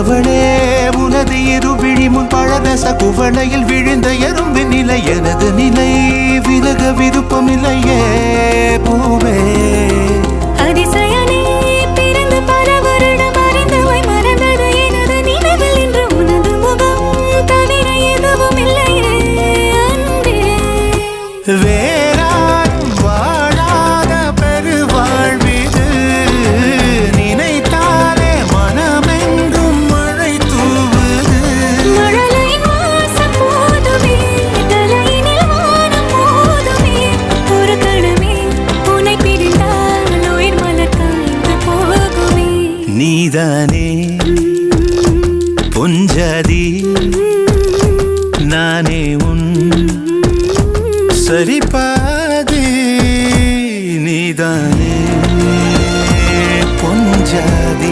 மலர்ந்தவளே உனது இருவிழி முன் பழரச குவளையில் விழுந்த எறும்பின் நிலை எனது நிலை விலக விருப்பமில்லையே பூவே அதிசயனே பிறந்து பல வருடம் அறிந்தவை மறந்தது எனது நினைவில் இன்று உனது முகம் தவிர எதுவும் இல்லையே அன்பே வேறாரும் வாழாத பெருவாழ்விது நினைத்தாலே மனமெங்கும் மழை தூவுது மழலையின் வாசம் போதுமே தலையினில் வானம் போதுமே ஒரு கணமே உன்னை பிரிந்தால் உயிர் மலர் காய்ந்து போகுமே நீதானே பொஞ்சாதி நானே உன் சரிபாதி நீதானே பொஞ்சாதி